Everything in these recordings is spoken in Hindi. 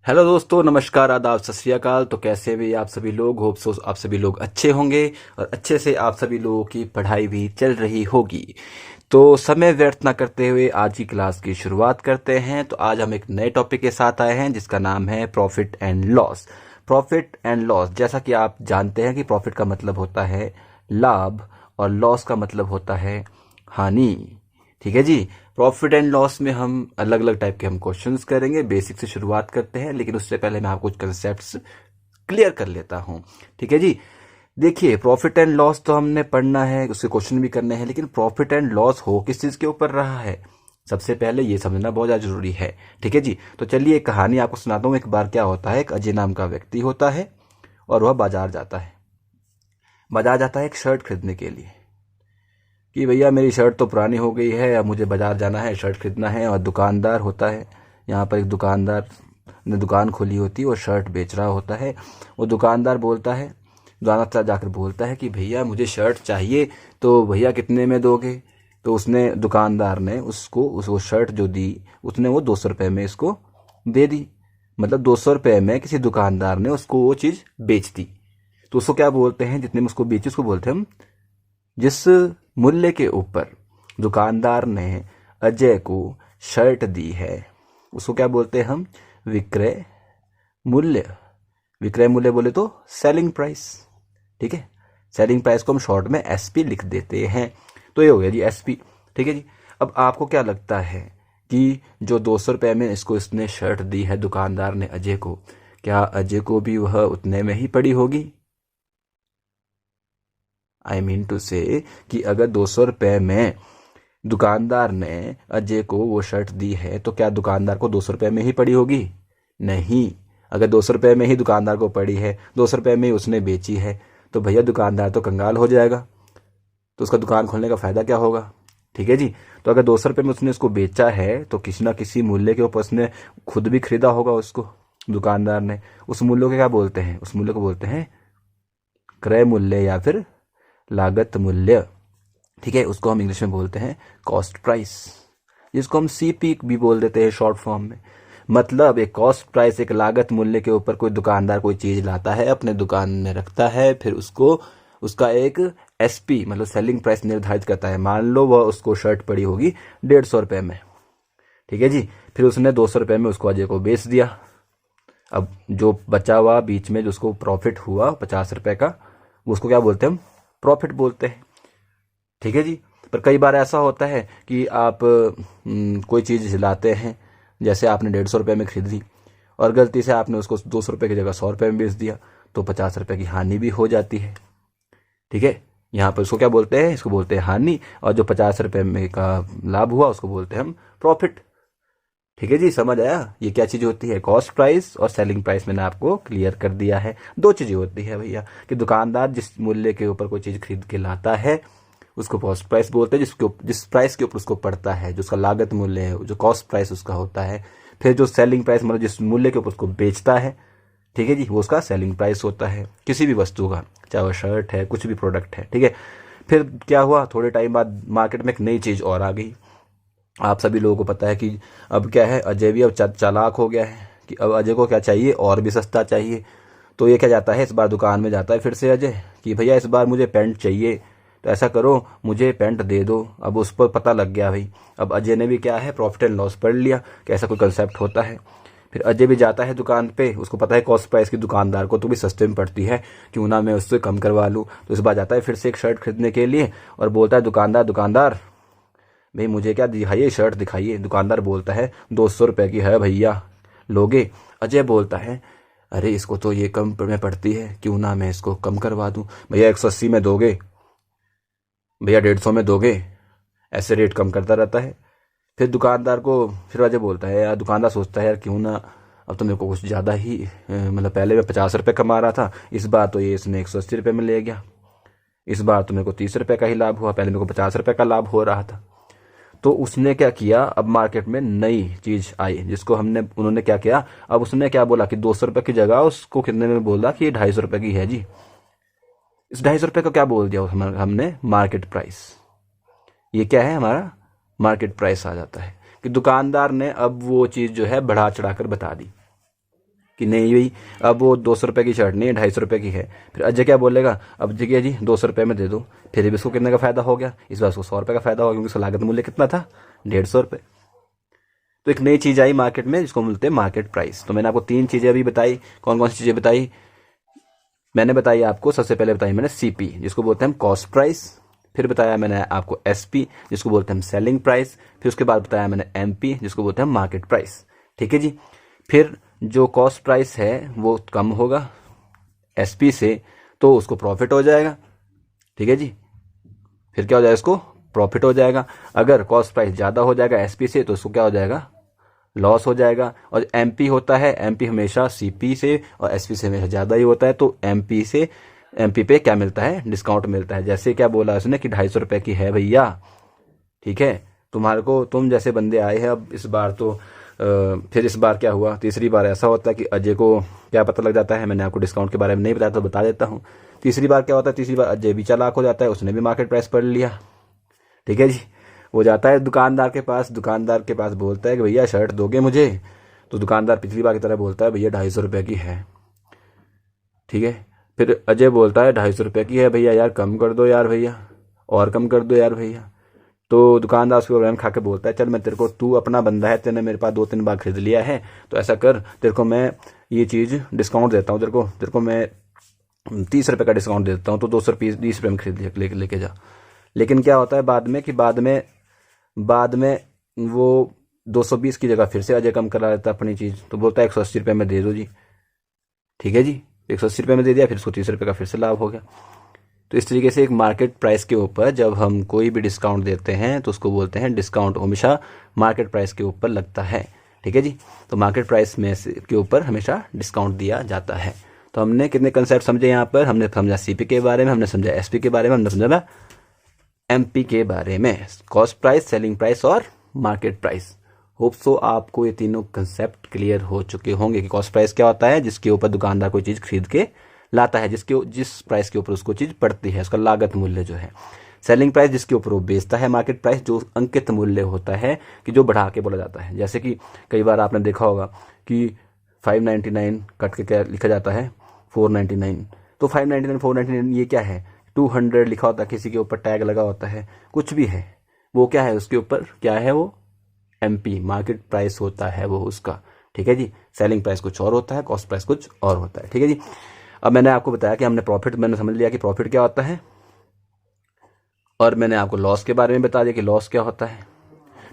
हेलो दोस्तों, नमस्कार, आदाब, सत श्री अकाल। तो कैसे भी आप सभी लोग, होप सो आप सभी लोग अच्छे होंगे और अच्छे से आप सभी लोगों की पढ़ाई भी चल रही होगी। तो समय व्यर्थ ना करते हुए आज की क्लास की शुरुआत करते हैं। तो आज हम एक नए टॉपिक के साथ आए हैं जिसका नाम है profit and loss. Profit and loss, जैसा कि आप जानते हैं कि प्रॉफिट का मतलब होता है लाभ और लॉस का मतलब होता है हानि। ठीक है जी। प्रॉफिट एंड लॉस में हम अलग अलग टाइप के हम क्वेश्चंस करेंगे। बेसिक से शुरुआत करते हैं, लेकिन उससे पहले मैं आपको कुछ कंसेप्ट्स क्लियर कर लेता हूं। ठीक है जी। देखिए, प्रॉफिट एंड लॉस तो हमने पढ़ना है, उसके क्वेश्चन भी करने हैं, लेकिन प्रॉफिट एंड लॉस हो किस चीज के ऊपर रहा है, सबसे पहले ये समझना बहुत ज्यादा जरूरी है। ठीक है जी। तो चलिए एक कहानी आपको सुनाता हूँ। एक बार क्या होता है, एक अजय नाम का व्यक्ति होता है और वह बाजार जाता है एक शर्ट खरीदने के लिए कि भैया मेरी शर्ट तो पुरानी हो गई है, अब मुझे बाजार जाना है, शर्ट खरीदना है। और दुकानदार होता है, यहाँ पर एक दुकानदार ने दुकान खोली होती है और शर्ट बेच रहा होता है। वो दुकानदार बोलता है, दुकानदार जाकर बोलता है कि भैया मुझे शर्ट चाहिए, तो भैया कितने में दोगे? तो उसने दुकानदार ने उसको शर्ट जो दी, उसने वो 200 रुपये में इसको दे दी। मतलब 200 रुपये में किसी दुकानदार ने उसको वो चीज़ बेच दी। तो उसको क्या बोलते हैं, जितने में उसको बेची उसको बोलते हैं हम, जिस मूल्य के ऊपर दुकानदार ने अजय को शर्ट दी है उसको क्या बोलते हैं हम, विक्रय मूल्य। विक्रय मूल्य बोले तो सेलिंग प्राइस। ठीक है, सेलिंग प्राइस को हम शॉर्ट में एसपी लिख देते हैं। तो ये हो गया जी एसपी। ठीक है जी। अब आपको क्या लगता है कि जो 200 रुपये में इसने शर्ट दी है दुकानदार ने अजय को, क्या अजय को भी वह उतने में ही पड़ी होगी? आई मीन टू से कि अगर 200 रुपये में दुकानदार ने अजय को वो शर्ट दी है तो क्या दुकानदार को 200 रुपये में ही पड़ी होगी? नहीं। अगर 200 रुपये में ही दुकानदार को पड़ी है, 200 रुपये में ही उसने बेची है, तो भैया दुकानदार तो कंगाल हो जाएगा। तो उसका दुकान खोलने का फायदा क्या होगा? ठीक है जी। तो अगर 200 रुपये में उसने उसको बेचा है तो किसी ना किसी मूल्य के ऊपर उसने खुद भी खरीदा होगा उसको, दुकानदार ने। उस मूल्य को क्या बोलते हैं? उस मूल्य को बोलते हैं क्रय मूल्य या फिर लागत मूल्य। ठीक है, उसको हम इंग्लिश में बोलते हैं कॉस्ट प्राइस, जिसको हम सीपी भी बोल देते हैं शॉर्ट फॉर्म में। मतलब एक कॉस्ट प्राइस, एक लागत मूल्य के ऊपर कोई दुकानदार कोई चीज लाता है, अपने दुकान में रखता है, फिर उसको उसका एक एसपी मतलब सेलिंग प्राइस निर्धारित करता है। मान लो वह उसको शर्ट पड़ी होगी 150 रुपये में। ठीक है जी। फिर उसने 200 रुपये में उसको अजय को बेच दिया। अब जो बचा हुआ बीच में जो उसको प्रॉफिट हुआ 50 रुपये का, उसको क्या बोलते हैं हम? प्रॉफिट बोलते हैं। ठीक है जी। पर कई बार ऐसा होता है कि आप कोई चीज़ लाते हैं, जैसे आपने 150 रुपये में खरीद ली और गलती से आपने उसको 200 रुपये की जगह 100 रुपये में बेच दिया, तो 50 रुपये की हानि भी हो जाती है। ठीक है, यहाँ पर उसको क्या बोलते हैं? इसको बोलते हैं हानि। और जो 50 रुपये में का लाभ हुआ उसको बोलते हैं हम प्रॉफिट। ठीक है जी, समझ आया ये क्या चीज़ होती है? कॉस्ट प्राइस और सेलिंग प्राइस मैंने आपको क्लियर कर दिया है। दो चीज़ें होती है भैया, कि दुकानदार जिस मूल्य के ऊपर कोई चीज़ खरीद के लाता है उसको कॉस्ट प्राइस बोलते हैं, जिस प्राइस के ऊपर उसको पड़ता है, जो उसका लागत मूल्य है, जो कॉस्ट प्राइस उसका होता है। फिर जो सेलिंग प्राइस मतलब जिस मूल्य के ऊपर उसको बेचता है, ठीक है जी, वो उसका सेलिंग प्राइस होता है किसी भी वस्तु का, चाहे वो शर्ट है, कुछ भी प्रोडक्ट है। ठीक है। फिर क्या हुआ, थोड़े टाइम बाद मार्केट में एक नई चीज़ और आ गई। आप सभी लोगों को पता है कि अब क्या है, अजय भी अब चालाक हो गया है कि अब अजय को क्या चाहिए, और भी सस्ता चाहिए। तो ये क्या जाता है, इस बार दुकान में जाता है फिर से अजय कि भैया इस बार मुझे पैंट चाहिए, तो ऐसा करो मुझे पैंट दे दो। अब उस पर पता लग गया भाई। अब अजय ने भी क्या है, प्रॉफिट एंड लॉस पढ़ लिया कि ऐसा कोई कंसेप्ट होता है। फिर अजय भी जाता है दुकान पे, उसको पता है कॉस्ट प्राइस की दुकानदार को तो भी सस्ते में पड़ती है, क्यों ना मैं उससे कम करवा लूँ। तो इस बार जाता है फिर से एक शर्ट खरीदने के लिए और बोलता है दुकानदार दुकानदार भाई मुझे क्या दिखाइए, शर्ट दिखाइए। दुकानदार बोलता है 200 रुपये की है भैया, लोगे? अजय बोलता है अरे इसको तो ये कम में पड़ती है, क्यों ना मैं इसको कम करवा दूं। भैया 180 में दोगे? भैया 150 में दोगे? ऐसे रेट कम करता रहता है। फिर दुकानदार को फिर अजय बोलता है, यार दुकानदार सोचता है यार क्यों ना, अब तो मेरे को कुछ ज़्यादा ही मतलब पहले मैं 50 रुपये कमा रहा था, इस बार तो ये इसने 180 रुपये में ले गया। इस बार तो मेरे को 30 रुपये का ही लाभ हुआ, पहले मेरे को 50 रुपये का लाभ हो रहा था। तो उसने क्या किया, अब मार्केट में नई चीज आई जिसको उन्होंने क्या किया, अब उसने क्या बोला कि 200 रुपये की जगह उसको कितने में बोला कि ये 250 रुपये की है जी। इस 250 रुपये को क्या बोल दिया हमने, मार्केट प्राइस। ये क्या है, हमारा मार्केट प्राइस आ जाता है कि दुकानदार ने अब वो चीज जो है बढ़ा चढ़ाकर बता दी। कि नहीं भाई अब वो 200 रुपये की शर्ट नहीं है, 250 रुपये की है। फिर अजय क्या बोलेगा, अब जगह जी 200 रुपये में दे दो, फिर भी उसको कितने का फायदा हो गया, इस बार उसको 100 रुपये का फायदा हो गया, क्योंकि उसका लागत मूल्य कितना था, 150 रुपये। तो एक नई चीज़ आई मार्केट में जिसको बोलते हैं मार्केट प्राइस। तो मैंने आपको 3 चीज़ें अभी बताई। कौन कौन सी चीज़ें बताई मैंने, बताई आपको, सबसे पहले बताई मैंने सीपी जिसको बोलते हैं हम कॉस्ट प्राइस, फिर बताया मैंने आपको एसपी जिसको बोलते हैं हम सेलिंग प्राइस, फिर उसके बाद बताया मैंने एमपी जिसको बोलते हैं मार्केट प्राइस। ठीक है जी। फिर जो कॉस्ट प्राइस है वो कम होगा एसपी से, तो उसको प्रॉफिट हो जाएगा। ठीक है जी, फिर क्या हो जाएगा, इसको प्रॉफिट हो जाएगा। अगर कॉस्ट प्राइस ज़्यादा हो जाएगा एसपी से, तो उसको क्या हो जाएगा, लॉस हो जाएगा। और एमपी होता है, एमपी हमेशा सीपी से और एसपी से हमेशा ज़्यादा ही होता है, तो एमपी पे क्या मिलता है, डिस्काउंट मिलता है। जैसे क्या बोला उसने कि 250 रुपये की है भैया, ठीक है, तुम्हारे को, तुम जैसे बंदे आए हैं अब इस बार, तो फिर इस बार क्या हुआ, तीसरी बार ऐसा होता है कि अजय को क्या पता लग जाता है, मैंने आपको डिस्काउंट के बारे में नहीं बताया तो बता देता हूँ। तीसरी बार क्या होता है, तीसरी बार अजय भी चालाक हो जाता है, उसने भी मार्केट प्राइस पढ़ लिया। ठीक है जी, वो जाता है दुकानदार के पास, दुकानदार के पास बोलता है कि भैया शर्ट दोगे मुझे, तो दुकानदार पिछली बार की तरह बोलता है भैया 250 रुपये की है। ठीक है, फिर अजय बोलता है 250 रुपये की है भैया, यार कम कर दो यार भैया, और कम कर दो यार भैया। तो दुकानदार उसको रैन खा के बोलता है चल मैं तेरे को, तू अपना बंदा है, तेने मेरे पास 2-3 बार खरीद लिया है, तो ऐसा कर, तेरे को मैं ये चीज़ डिस्काउंट देता हूँ, तेरे को मैं 30 रुपये का डिस्काउंट देता हूँ, तो 200 रुपये 20 रुपये में खरीद लेके जा। लेकिन क्या होता है बाद में कि बाद में वो 220 की जगह फिर से अजय कम करा लेता है अपनी चीज़, तो बोलता है 180 रुपये में दे दो जी। ठीक है जी, 180 रुपये में दे दिया, फिर उसको 30 रुपये का फिर से लाभ हो गया। तो इस तरीके से एक मार्केट प्राइस के ऊपर जब हम कोई भी डिस्काउंट देते हैं तो उसको बोलते हैं डिस्काउंट, हमेशा मार्केट प्राइस के ऊपर लगता है। ठीक है जी, तो मार्केट प्राइस में के ऊपर हमेशा डिस्काउंट दिया जाता है। तो हमने कितने कंसेप्ट समझे यहाँ पर, हमने समझा सीपी के बारे में, हमने समझा एसपी के बारे में, हमने समझा एमपी के बारे में, कॉस्ट प्राइस, सेलिंग प्राइस और मार्केट प्राइस। होप सो आपको ये तीनों कंसेप्ट क्लियर हो चुके होंगे कि कॉस्ट प्राइस क्या होता है, जिसके ऊपर दुकानदार कोई चीज़ खरीद के लाता है, जिस प्राइस के ऊपर उसको चीज़ पड़ती है, उसका लागत मूल्य जो है। सेलिंग प्राइस जिसके ऊपर वो बेचता है, मार्केट प्राइस जो अंकित मूल्य होता है कि जो बढ़ा के बोला जाता है। जैसे कि कई बार आपने देखा होगा कि 599 कट के क्या लिखा जाता है, 499, तो 599 499 ये क्या है, 200 लिखा होता है, किसी के ऊपर टैग लगा होता है, कुछ भी है, वो क्या है, उसके ऊपर क्या है, वो एमपी मार्केट प्राइस होता है वो उसका। ठीक है जी, सेलिंग प्राइस कुछ और होता है, कॉस्ट प्राइस कुछ और होता है। ठीक है जी, अब मैंने आपको बताया कि हमने प्रॉफिट, मैंने समझ लिया कि प्रॉफिट क्या होता है, और मैंने आपको लॉस के बारे में बता दिया कि लॉस क्या होता है।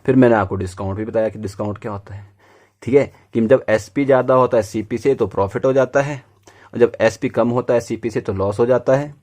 फिर मैंने आपको डिस्काउंट भी बताया कि डिस्काउंट क्या होता है। ठीक है, कि जब एसपी ज़्यादा होता है सीपी से तो प्रॉफिट हो जाता है, और जब एसपी कम होता है सीपी से तो लॉस हो जाता है।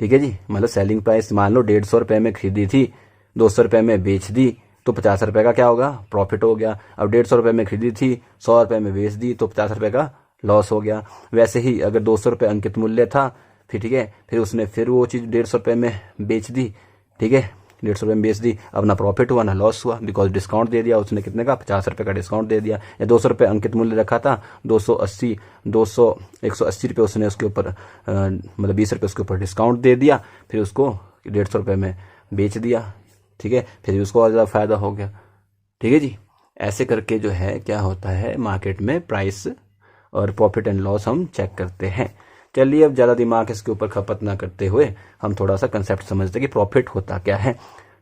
ठीक है जी, मतलब सेलिंग प्राइस मान लो 150 रुपये में खरीदी थी, 200 रुपये में बेच दी, तो 50 रुपये का क्या होगा, प्रॉफिट हो गया। अब 150 रुपये में खरीदी थी, 100 रुपये में बेच दी, तो 50 रुपये का लॉस हो गया। वैसे ही अगर 200 रुपये अंकित मूल्य था, फिर ठीक है, फिर उसने फिर वो चीज़ 150 रुपये में बेच दी। ठीक है, 150 रुपये में बेच दी, अब ना प्रॉफिट हुआ ना लॉस हुआ, बिकॉज डिस्काउंट दे दिया उसने, कितने का, 50 रुपये का डिस्काउंट दे दिया। या 200 रुपये अंकित मूल्य रखा था, 180 रुपये उसने उसके ऊपर मतलब 20 रुपये उसके ऊपर डिस्काउंट दे दिया, फिर उसको 150 रुपये में बेच दिया। ठीक है, फिर उसको और ज़्यादा फायदा हो गया। ठीक है जी, ऐसे करके जो है क्या होता है मार्केट में प्राइस और प्रॉफिट एंड लॉस हम चेक करते हैं। चलिए अब ज़्यादा दिमाग इसके ऊपर खपत ना करते हुए हम थोड़ा सा कंसेप्ट समझते हैं कि प्रॉफिट होता क्या है,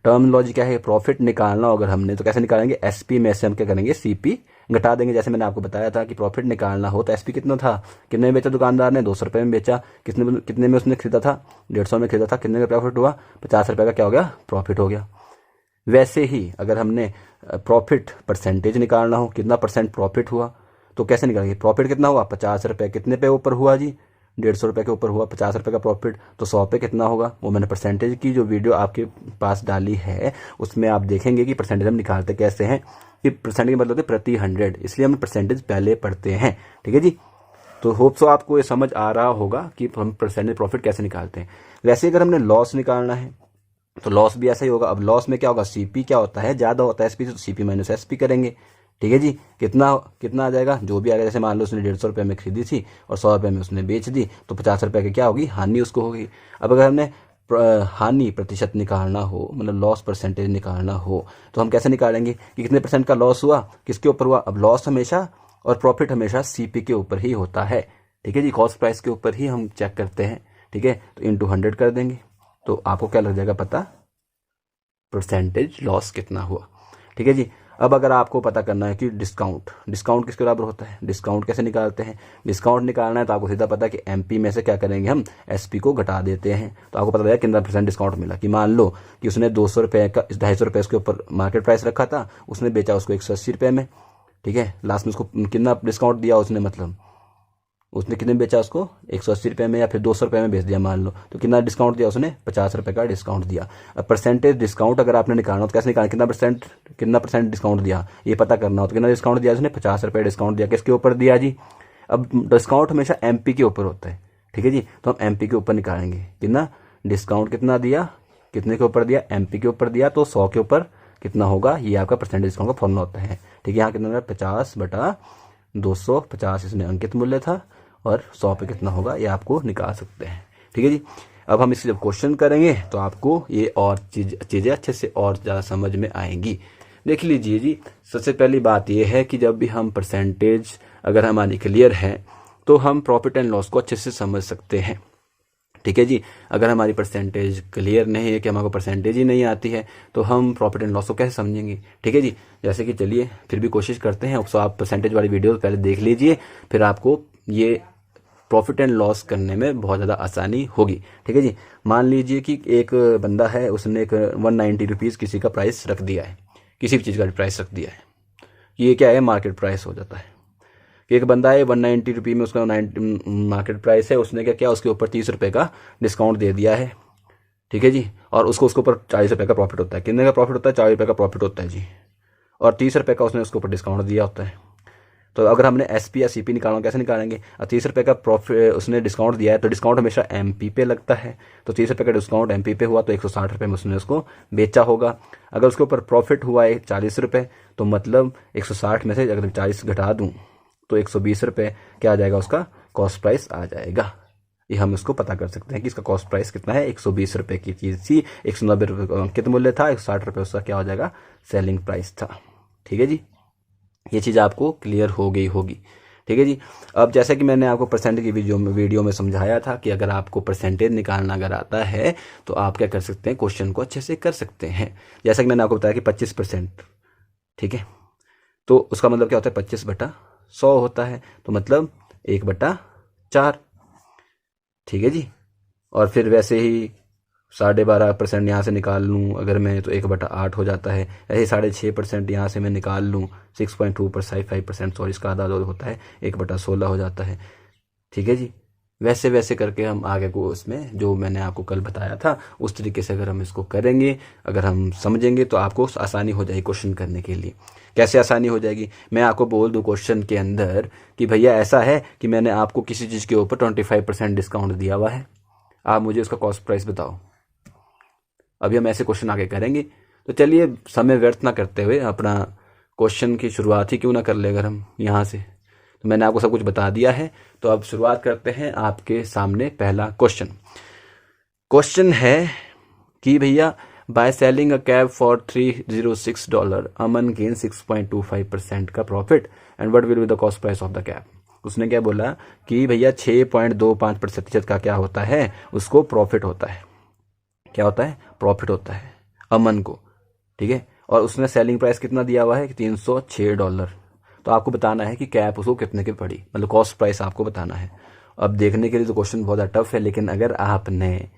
टर्मिनोलॉजी क्या है। प्रॉफिट निकालना अगर हमने तो कैसे निकालेंगे, एसपी में से हम क्या करेंगे, सीपी घटा देंगे। जैसे मैंने आपको बताया था कि प्रॉफिट निकालना हो तो एसपी कितना था, कितने में बेचा दुकानदार ने, 200 रुपये में बेचा, कितने में उसने खरीदा था, 150 में खरीदा था, कितने का प्रॉफिट हुआ, 50 रुपये का क्या हो गया, प्रॉफिट हो गया। वैसे ही अगर हमने प्रॉफिट परसेंटेज निकालना हो, कितना परसेंट प्रॉफिट हुआ, तो कैसे निकालेंगे, प्रॉफिट कितना हुआ, 50 रुपये, कितने पे ऊपर हुआ जी, 150 रुपये के ऊपर हुआ, 50 रुपये का प्रॉफिट, तो 100 पे कितना होगा, वो मैंने परसेंटेज की जो वीडियो आपके पास डाली है उसमें आप देखेंगे कि परसेंटेज हम निकालते कैसे हैं, कि परसेंटेज मतलब होते प्रति 100, इसलिए हम परसेंटेज पहले पढ़ते हैं। ठीक है जी, तो होप सो आपको ये समझ आ रहा होगा कि हम परसेंटेज प्रॉफिट कैसे निकालते हैं। वैसे अगर हमने लॉस निकालना है तो लॉस भी ऐसा ही होगा। अब लॉस में क्या होगा, सीपी क्या होता है, ज़्यादा होता है एसपी से, तो सीपी माइनस एसपी करेंगे। ठीक है जी, कितना आ जाएगा, जो भी आ जाएगा। जैसे मान लो उसने 150 रुपये में खरीदी थी और 100 रुपये में उसने बेच दी, तो 50 रुपये की क्या होगी, हानि उसको होगी। अब अगर हमने हानि प्रतिशत निकालना हो, मतलब लॉस परसेंटेज निकालना हो, तो हम कैसे निकालेंगे कि कितने परसेंट का लॉस हुआ, किसके ऊपर हुआ। अब लॉस हमेशा और प्रॉफिट हमेशा सीपी के ऊपर ही होता है। ठीक है जी, कॉस्ट प्राइस के ऊपर ही हम चेक करते हैं। ठीक है, तो इंटू 100 कर देंगे तो आपको क्या लग जाएगा पता, परसेंटेज लॉस कितना हुआ। ठीक है जी, अब अगर आपको पता करना है कि डिस्काउंट किसके बराबर होता है, डिस्काउंट कैसे निकालते हैं, डिस्काउंट निकालना है तो आपको सीधा पता है कि एमपी में से क्या करेंगे, हम एसपी को घटा देते हैं। तो आपको पता लगा कितना परसेंट डिस्काउंट मिला, कि मान लो कि उसने 200 रुपये का 250 रुपये उसके ऊपर मार्केट प्राइस रखा था, उसने बेचा उसको 180 रुपये में। ठीक है, लास्ट में उसको कितना डिस्काउंट दिया उसने, मतलब उसने कितने में बेचा उसको 180 रुपये में, या फिर 200 रुपये में बेच दिया मान लो, तो कितना डिस्काउंट दिया उसने, 50 रुपये का डिस्काउंट दिया। अब परसेंटेज डिस्काउंट अगर आपने निकालना हो तो कैसे निकालना, कितना परसेंट डिस्काउंट दिया ये पता करना हो तो कितना डिस्काउंट दिया उसने, 50 रुपये डिस्काउंट दिया। किसके ऊपर दिया जी, अब डिस्काउंट हमेशा एमपी के ऊपर होता है। ठीक है जी, तो हम एमपी के ऊपर निकालेंगे, कितना डिस्काउंट कितना दिया, कितने के ऊपर दिया, एमपी के ऊपर दिया, तो 100 के ऊपर कितना होगा, ये आपका परसेंटेज डिस्काउंट का फॉर्मूला होता है। ठीक है, यहाँ कितना 50/250, इसमें अंकित मूल्य था, और 100 पे कितना होगा ये आपको निकाल सकते हैं। ठीक है जी, अब हम इससे जब क्वेश्चन करेंगे तो आपको ये और चीज़ें अच्छे से और ज़्यादा समझ में आएंगी। देख लीजिए जी, सबसे पहली बात ये है कि जब भी हम परसेंटेज अगर हमारी क्लियर है तो हम प्रॉफिट एंड लॉस को अच्छे से समझ सकते हैं। ठीक है जी, अगर हमारी परसेंटेज क्लियर नहीं है, कि हमारे को परसेंटेज ही नहीं आती है, तो हम प्रॉफिट एंड लॉस को कैसे समझेंगे। ठीक है जी, जैसे कि चलिए फिर भी कोशिश करते हैं। तो आप परसेंटेज वाली वीडियो पहले देख लीजिए, फिर आपको ये प्रॉफिट एंड लॉस करने में बहुत ज़्यादा आसानी होगी। ठीक है जी, मान लीजिए कि एक बंदा है, उसने एक 190 रुपीज़ किसी का प्राइस रख दिया है, किसी भी चीज़ का प्राइस रख दिया है, ये क्या है, मार्केट प्राइस हो जाता है। कि एक बंदा है 190 रुपये में उसका मार्केट प्राइस है, उसने क्या किया, उसके ऊपर 30 रुपये का डिस्काउंट दे दिया है। ठीक है जी, और उसके ऊपर 40 रुपये का प्रॉफिट होता है। कितने का प्रॉफिट होता है, 40 रुपये का प्रॉफिट होता है जी, और 30 रुपये का उसने उसके ऊपर डिस्काउंट दिया होता है। तो अगर हमने एसपी या सीपी निकालना, कैसे निकालेंगे, 30 रुपये का प्रॉफिट उसने डिस्काउंट दिया है, तो डिस्काउंट हमेशा एमपी पे लगता है, तो 30 रुपये का डिस्काउंट एमपी पे हुआ तो 160 रुपये में उसने उसको बेचा होगा। अगर उसके ऊपर प्रॉफिट हुआ है 40 रुपये, तो मतलब 160 में से अगर 40 घटा दूँ तो 120 रुपये क्या आ जाएगा, उसका कॉस्ट प्राइस आ जाएगा। ये हम इसको पता कर सकते हैं कि इसका कॉस्ट प्राइस कितना है, 120 रुपये की चीज़ थी, 190 रुपये का अंकित मूल्य था, 160 रुपये उसका क्या हो जाएगा, सेलिंग प्राइस था। ठीक है जी, ये चीज़ आपको क्लियर हो गई होगी। ठीक है जी, अब जैसा कि मैंने आपको परसेंटेज की वीडियो में समझाया था कि अगर आपको परसेंटेज निकालना अगर आता है तो आप क्या कर सकते हैं, क्वेश्चन को अच्छे से कर सकते हैं। जैसा कि मैंने आपको बताया कि 25%, ठीक है, तो उसका मतलब क्या होता है, 25/100 होता है, तो मतलब 1/4। ठीक है जी, और फिर वैसे ही 12.5% यहाँ से निकाल लूँ अगर मैं, तो 1/8 हो जाता है। ऐसे 6.5% यहाँ से मैं निकाल लूँ, 6.2% सॉरी, इसका आधा जो होता है 1/16 हो जाता है। ठीक है जी, वैसे वैसे करके हम आगे को उसमें जो मैंने आपको कल बताया था उस तरीके से अगर हम इसको करेंगे, अगर हम समझेंगे, तो आपको आसानी हो जाएगी क्वेश्चन करने के लिए। कैसे आसानी हो जाएगी, मैं आपको बोल दूं क्वेश्चन के अंदर कि भैया ऐसा है कि मैंने आपको किसी चीज़ के ऊपर 25% डिस्काउंट दिया हुआ है, आप मुझे उसका कॉस्ट प्राइस बताओ। अभी हम ऐसे क्वेश्चन आगे करेंगे, तो चलिए समय व्यर्थ ना करते हुए अपना क्वेश्चन की शुरुआत ही क्यों ना कर ले अगर हम यहाँ से। तो मैंने आपको सब कुछ बता दिया है, तो अब शुरुआत करते हैं। आपके सामने पहला क्वेश्चन है कि भैया by selling a cab for $306 Aman gain 6.25% का profit and what will be the cost price of the cab. उसने क्या बोला कि भैया 6.25% का क्या होता है, उसको प्रॉफिट होता है। क्या होता है, प्रॉफिट होता है अमन को। ठीक है, और उसने सेलिंग प्राइस कितना दिया हुआ है कि $306। तो आपको बताना है कि कैब उसको कितने की पड़ी, मतलब कॉस्ट प्राइस आपको बताना है। अब देखने के लिए तो क्वेश्चन बहुत ज़्यादा टफ है, लेकिन अगर आपने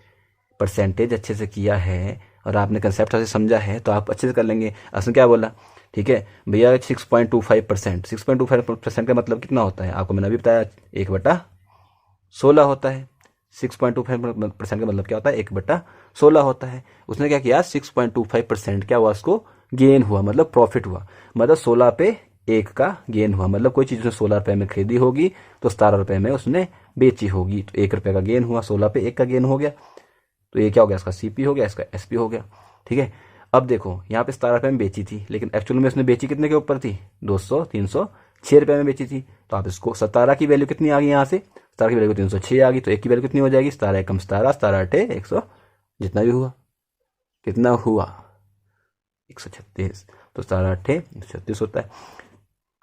परसेंटेज अच्छे से किया है और आपने कंसेप्ट अच्छे से समझा है तो आप अच्छे से कर लेंगे। उसने क्या बोला, ठीक है भैया 6.25%, 6.25% का मतलब कितना होता है, आपको मैंने अभी बताया 1/16 होता है। 6.25% का मतलब क्या होता है, 1/16 होता है। उसने क्या किया, 6.25% क्या हुआ, उसको गेन हुआ, मतलब प्रॉफिट हुआ, मतलब 16 पे 1 का गेन हुआ। मतलब कोई चीज़ उसने 16 रुपये में खरीदी होगी तो 17 रुपये में उसने बेची होगी, तो 1 रुपये का गेन हुआ, 16 पे 1 का गेन हो गया। तो ये क्या हो गया, इसका सीपी हो गया, इसका एसपी हो गया। ठीक है, अब देखो यहाँ पे 17 रुपये में बेची थी, लेकिन एक्चुअल में उसने बेची कितने के ऊपर थी, 306 रुपये में बेची थी। तो आप इसको 17 की वैल्यू कितनी आ गई, यहाँ से 17 की वैल्यू 306 आ गई, तो 1 की वैल्यू कितनी हो जाएगी, 17 एकम 17, 17 अठे 100, जितना भी हुआ, कितना हुआ 136। तो 17 अठे 136 होता है,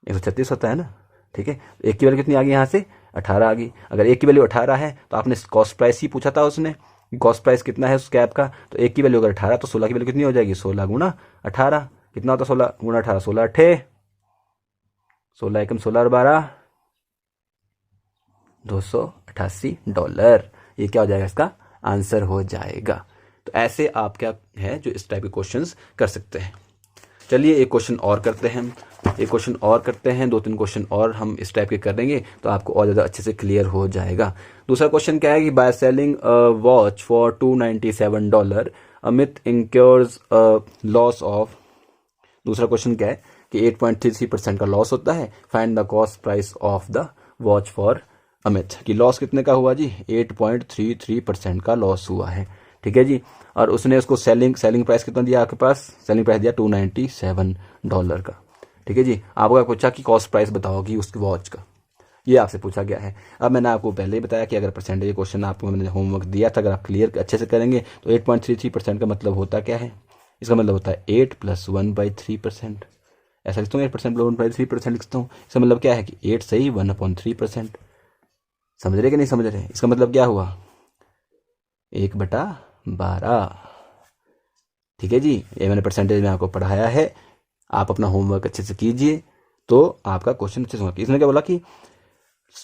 136 होता है ना। ठीक है, एक की वैल्यू कितनी आ गई यहाँ से 18 आ गई। अगर एक की वैल्यू 18 है तो आपने कॉस्ट प्राइस ही पूछा था उसने, कॉस्ट प्राइस कितना है उस कैब का, तो एक की वैल्यू अगर 18 तो 16 की वैल्यू कितनी हो जाएगी 16 गुना 18, कितना होता 16 गुना 18, 16 अठे 16 एकम 16 और 12 $288, ये क्या हो जाएगा इसका आंसर हो जाएगा। तो ऐसे आप क्या है जो इस टाइप के क्वेश्चंस कर सकते हैं। चलिए एक क्वेश्चन और करते हैं, एक क्वेश्चन और करते हैं, 2-3 क्वेश्चन और हम इस टाइप के करेंगे तो आपको और ज़्यादा अच्छे से क्लियर हो जाएगा। दूसरा क्वेश्चन क्या है कि by selling watch for $297 Amit incurs loss of, दूसरा क्वेश्चन क्या है कि 8.33% का लॉस होता है, find the cost price of the watch for Amit, कि लॉस कितने का हुआ जी 8.33% का लॉस हुआ है, ठीक है जी। और उसने उसको सेलिंग प्राइस कितना दिया आपके पास, सेलिंग प्राइस दिया $297 का, ठीक है जी। आपको पूछा कि कॉस्ट प्राइस बताओगी उसकी वॉच का, ये आपसे पूछा गया है। अब मैंने आपको पहले ही बताया कि अगर परसेंटेज क्वेश्चन आपको मैंने होमवर्क दिया था, अगर आप क्लियर अच्छे से करेंगे तो 8.33% का मतलब होता क्या है, इसका मतलब होता है 8 + 1/3%, ऐसा लिखता हूँ 8% + 1/3% लिखता हूँ। इसका मतलब क्या है कि 8 सही 1/3%, समझ रहे कि नहीं समझ रहे। इसका मतलब क्या हुआ 1/12, ठीक है जी। ये मैंने परसेंटेज में आपको पढ़ाया है, आप अपना होमवर्क अच्छे से कीजिए तो आपका क्वेश्चन अच्छे से होगा। इसने क्या बोला कि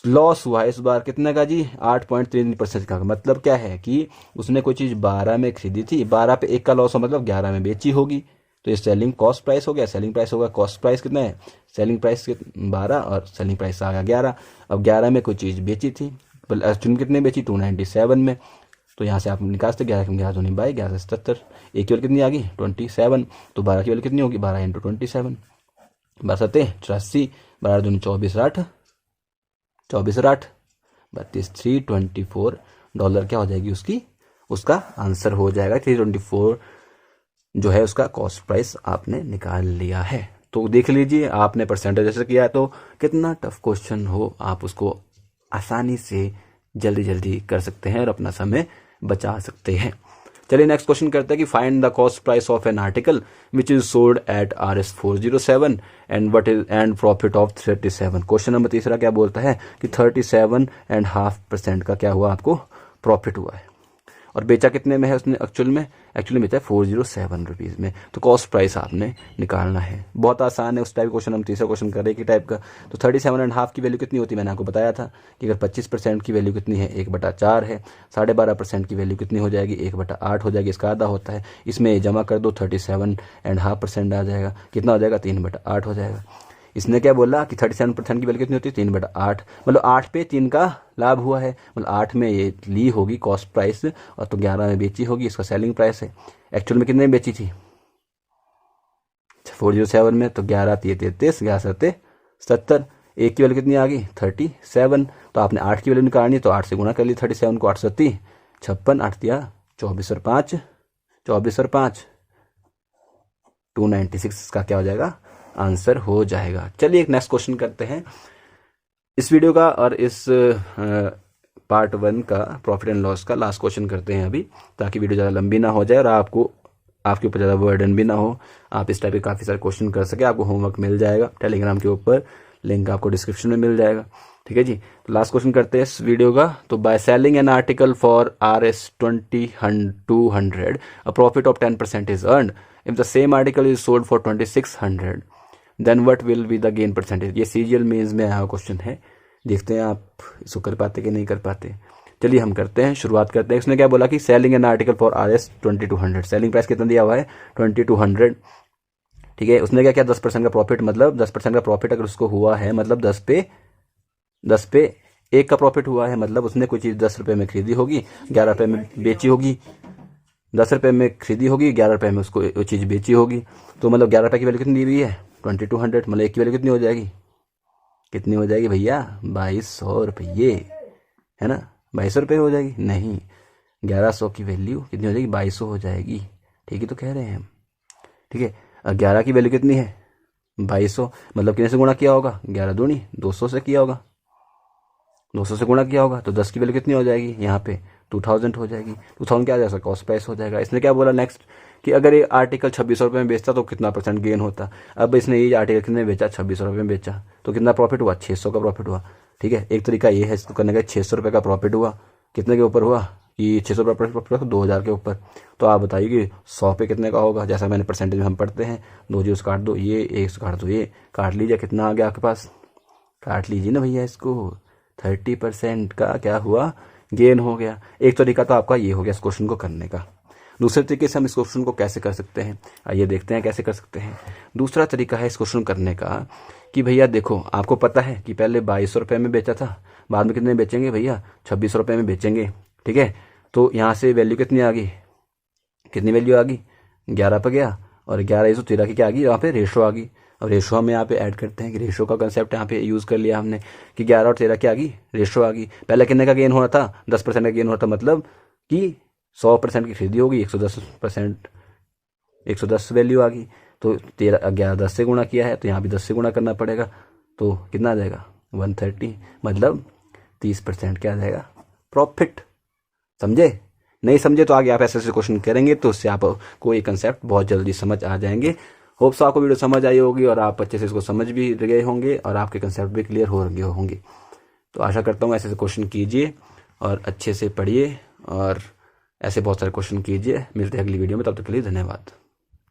लॉस हुआ है इस बार कितने का जी 8.33% का, मतलब क्या है कि उसने कोई चीज़ 12 में खरीदी थी, 12 पे 1 का लॉस हो मतलब 11 में बेची होगी, तो ये सेलिंग कॉस्ट प्राइस हो गया, सेलिंग प्राइस होगा, कॉस्ट प्राइस कितना है, सेलिंग प्राइस 12 और सेलिंग प्राइस आ गया 11। अब 11 में कोई चीज़ बेची थी, एक्चुअली कितने बेची 297 में, तो यहाँ से आप निकाल सकते 11 दूनी 22, 11 से 77, एक की वैल्यू कितनी आ गई 27, तो 12 की वैल्यू कितनी होगी 12 × 27, 12 7 83, 12 दूनी 24 8, 24 और 8 32, $324 क्या हो जाएगी उसकी, उसका आंसर हो जाएगा 324 जो है उसका कॉस्ट प्राइस आपने निकाल लिया है। तो देख लीजिए आपने परसेंटेज जैसे किया है तो कितना टफ क्वेश्चन हो आप उसको आसानी से जल्दी जल्दी कर सकते हैं और अपना समय बचा सकते हैं। चलिए नेक्स्ट क्वेश्चन करते हैं कि find the cost price of an article which is sold at RS 407 and what is and profit of 37। Question number तीसरा क्या बोलता है कि 37.5% का क्या हुआ आपको प्रॉफिट हुआ है, और बेचा कितने में है उसने, एक्चुअली बेचा है 407 रुपीज़ में। तो कॉस्ट प्राइस आपने निकालना है, बहुत आसान है। उस टाइप क्वेश्चन हम तीसरा क्वेश्चन कर रहे हैं कि टाइप का। तो 37.5 की वैल्यू कितनी होती है, मैंने आपको बताया था कि अगर 25% की वैल्यू कितनी है 1/4 है, 12.5% की वैल्यू कितनी हो जाएगी 1/8 हो जाएगी, इसका आधा होता है, इसमें जमा कर दो 37.5% आ जाएगा, कितना हो जाएगा 3/8 हो जाएगा। इसने क्या बोला कि 37% की वैल्यू कितनी होती है 3/8, मतलब 8 पे 3 का लाभ हुआ है, मतलब 8 में ये ली होगी कॉस्ट प्राइस और तो 11 में बेची होगी, इसका सेलिंग प्राइस है। एक्चुअल में कितने में बेची थी 407 में, तो 11 3 33, 11 7 70, एक की वैल्यू कितनी आ गई 37, तो आपने 8 की वैल्यू निकालनी तो 8 से गुना कर ली 37 को, 8 7 56, 8 दिया 24 और 5 296 का क्या हो जाएगा आंसर हो जाएगा। चलिए एक नेक्स्ट क्वेश्चन करते हैं इस वीडियो का, और इस पार्ट 1 का प्रॉफिट एंड लॉस का लास्ट क्वेश्चन करते हैं अभी, ताकि वीडियो ज़्यादा लंबी ना हो जाए और आपके ऊपर ज़्यादा बर्डन भी ना हो, आप इस टाइप के काफ़ी सारे क्वेश्चन कर सके। आपको होमवर्क मिल जाएगा टेलीग्राम के ऊपर, लिंक आपको डिस्क्रिप्शन में मिल जाएगा, ठीक है जी। तो लास्ट क्वेश्चन करते हैं इस वीडियो का। तो by selling an article for RS 200 a profit of 10% is earned, if the same article is sold for 2600 then what will be the gain percentage. ये सीजीएल मेंस में आया क्वेश्चन है, देखते हैं आप इसको कर पाते कि नहीं कर पाते। चलिए हम करते हैं, शुरुआत करते हैं। उसने क्या बोला कि selling an article for RS 2200, selling price कितना दिया हुआ है 2200, ठीक है। उसने क्या किया 10% का प्रॉफिट, मतलब 10% का प्रॉफिट अगर उसको हुआ है मतलब 10 पे 1 का प्रॉफिट हुआ है, मतलब उसने कोई चीज़ 10 रुपये में खरीदी होगी, 11 रुपये में बेची होगी, 10 रुपये में खरीदी होगी, 11 रुपये में उसको वो चीज़ बेची होगी, तो मतलब 11 रुपये की वैल्यू कितनी दी हुई है 2200, मतलब 1 की वैल्यू कितनी हो जाएगी भैया 2200 रुपये, है ना, 2200 रुपये हो जाएगी, नहीं 1100 की वैल्यू कितनी हो जाएगी 2200 हो जाएगी, ठीक है तो कह रहे हैं हम, ठीक है। 11 की वैल्यू कितनी है 2200, मतलब कितने से गुणा किया होगा 11 दूनी 200 से किया होगा, 200 से गुणा किया होगा, तो 10 की वैल्यू कितनी हो जाएगी यहाँ पे 2000 हो जाएगी, 2000 क्या आ जाएगा कॉस्ट प्राइस हो जाएगा। इसने क्या बोला नेक्स्ट कि अगर ये आर्टिकल 2600 रुपये में बेचता तो कितना परसेंट गेन होता। अब इसने ये आर्टिकल कितने बेचा, 2600 रुपये में बेचा, तो कितना प्रॉफिट हुआ, 600 का प्रॉफिट हुआ। ठीक है, एक तरीका ये है इसको करने का, 600 रुपये का प्रॉफिट हुआ, कितने के ऊपर हुआ कि 600 रुपये प्रॉफिट 2000 के ऊपर। तो आप बताइए कि 100 पे कितने का होगा, जैसा मैंने परसेंटेज में हम पढ़ते हैं, 2 जीरो काट दो, ये 1 काट दो, ये काट लीजिए, कितना आ गया आपके पास, काट लीजिए ना भैया इसको, 30% का क्या हुआ, गेन हो गया। एक तरीका तो आपका ये हो गया इस क्वेश्चन को करने का। दूसरे तरीके से हम इस क्वेश्चन को कैसे कर सकते हैं, आइए देखते हैं कैसे कर सकते हैं। दूसरा तरीका है इस क्वेश्चन करने का कि भैया देखो, आपको पता है कि पहले 2200 रुपये में बेचा था, बाद में कितने बेचेंगे भैया, 2600 रुपये में बेचेंगे। ठीक है, तो यहाँ से वैल्यू कितनी आ गई, कितनी वैल्यू आ गई, 11 पर गया, और 11/13 की क्या आ गई, यहाँ पे रेशो आ गई। अब रेशो हम यहाँ पे ऐड करते हैं कि रेशो का कंसेप्ट यहाँ पे यूज़ कर लिया हमने कि 11 और 13 की आ गई, रेशो आ गई। पहले कितने का गेन हो रहा था, 10% का गेन हो रहा था, मतलब कि 100% की खरीदी होगी, 110%, 110 वैल्यू आ गई। तो 11 10 से गुणा किया है, तो यहाँ भी 10 से गुणा करना पड़ेगा, तो कितना आ जाएगा, 130, मतलब 30% क्या आ जाएगा, प्रॉफिट। समझे, नहीं समझे तो आगे आप ऐसे ऐसे क्वेश्चन करेंगे तो उससे आपको ये कंसेप्ट बहुत जल्दी समझ आ जाएंगे। होप्स आपको वीडियो समझ आई होगी और आप अच्छे से इसको समझ भी गए होंगे और आपके कंसेप्ट भी क्लियर हो गए होंगे। तो आशा करता हूँ ऐसे ऐसे क्वेश्चन कीजिए और अच्छे से पढ़िए और ऐसे बहुत सारे क्वेश्चन कीजिए। मिलते हैं अगली वीडियो में, तब तक के लिए धन्यवाद।